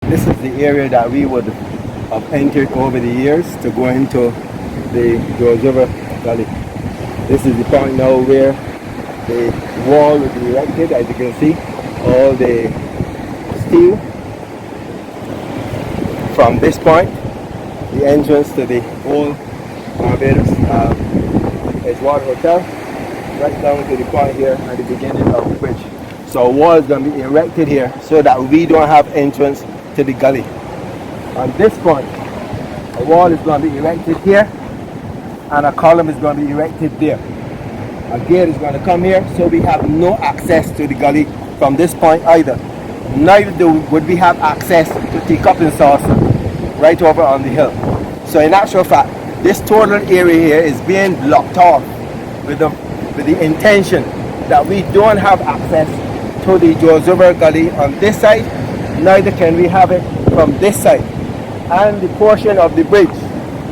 this is the area that we would have entered over the years to go into the George River Gully. This is the point now where the wall will be erected. As you can see, all the steel from this point, the entrance to the old Barbados Edgewater Hotel, right down to the point here at the beginning of the bridge. So a wall is going to be erected here so that we don't have entrance to the gully. On this point, a wall is going to be erected here and a column is going to be erected there. A gate is going to come here, so we have no access to the gully from this point either. Neither would we have access to Teacup and Saucer right over on the hill. So in actual fact, this total area here is being blocked off with the intention that we don't have access to the George River Gully on this side, neither can we have it from this side. And the portion of the bridge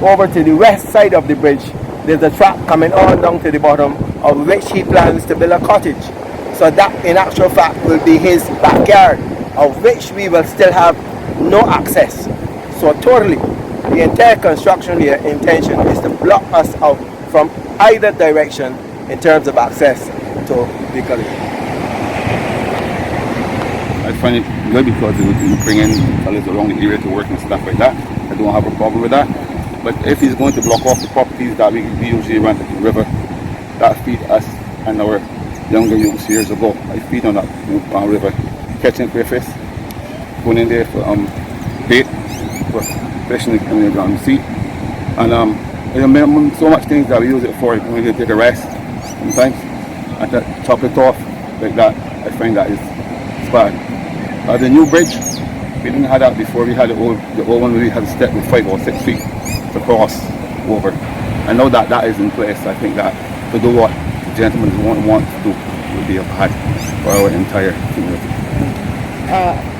over to the west side of the bridge, there's a track coming on down to the bottom, of which he plans to build a cottage. So that in actual fact will be his backyard, of which we will still have no access. So totally, the entire construction here intention is to block us out from either direction in terms of access to the gully. I find it good because it would bring in fellas around the area to work and stuff like that. I don't have a problem with that. But if he's going to block off the properties that we usually rent at the river, that feed us and our younger youths years ago. I feed on that river, catching crayfish, going in there for bait, for fishing in the sea. And so much things that we use it for when we take a rest sometimes, and to chop it off like that, I find that is bad. The new bridge, we didn't have that before. We had the old one where we had to step with 5 or 6 feet to cross over. And now that that is in place, I think that to do what the gentlemen want to do would be a bad for our entire community.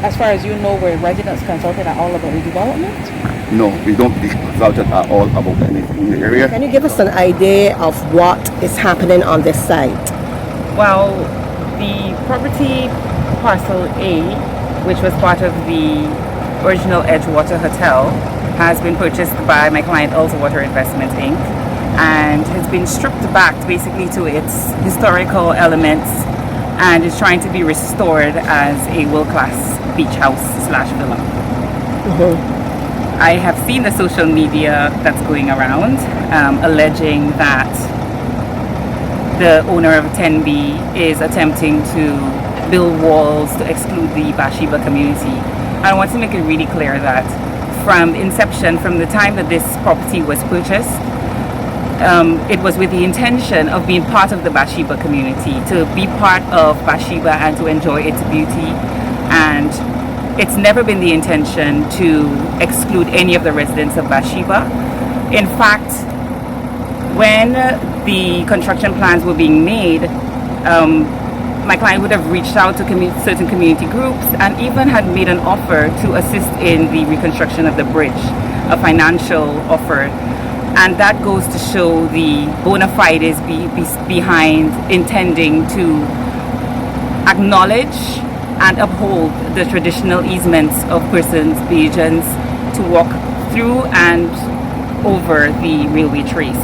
As far as you know, were residents consulted at all about the development? No, we don't be consulted at all about anything in the area. Can you give us an idea of what is happening on this site? Well, the property parcel A, which was part of the original Edgewater Hotel, has been purchased by my client Edgewater Development Inc. and has been stripped back basically to its historical elements and is trying to be restored as a world-class beach house / villa. I have seen the social media that's going around alleging that the owner of 10B is attempting to build walls to exclude the Bathsheba community. I want to make it really clear that from inception, from the time that this property was purchased, it was with the intention of being part of the Bathsheba community, to be part of Bathsheba and to enjoy its beauty. And it's never been the intention to exclude any of the residents of Bathsheba. In fact, when the construction plans were being made, my client would have reached out to certain community groups and even had made an offer to assist in the reconstruction of the bridge, a financial offer. And that goes to show the bona fides behind intending to acknowledge and uphold the traditional easements of persons, Bajans, to walk through and over the railway trace.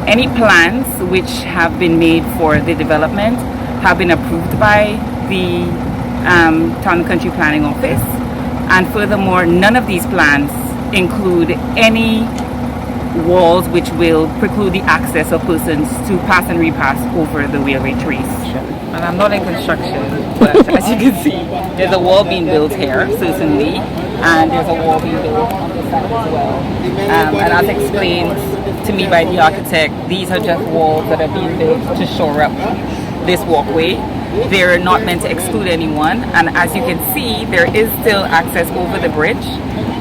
Any plans which have been made for the development have been approved by the Town and Country Planning Office, and furthermore, none of these plans include any walls which will preclude the access of persons to pass and repass over the railway trace. And I'm not in construction, but as you can see, there's a wall being built here, certainly, and there's a wall being built on this side as well. And as explained to me by the architect, these are just walls that are being built to shore up this walkway. They're not meant to exclude anyone, and as you can see, there is still access over the bridge,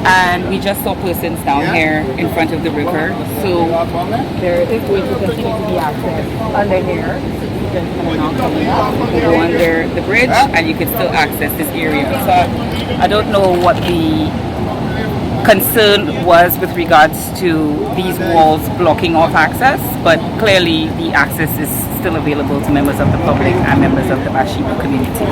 and we just saw persons down here in front of the river, so there is going to continue to be access under here. You can go under the bridge and you can still access this area. So I don't know what the concern was with regards to these walls blocking off access, but clearly the access is still available to members of the public and members of the Bathsheba community.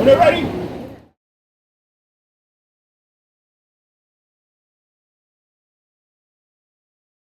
When they're ready.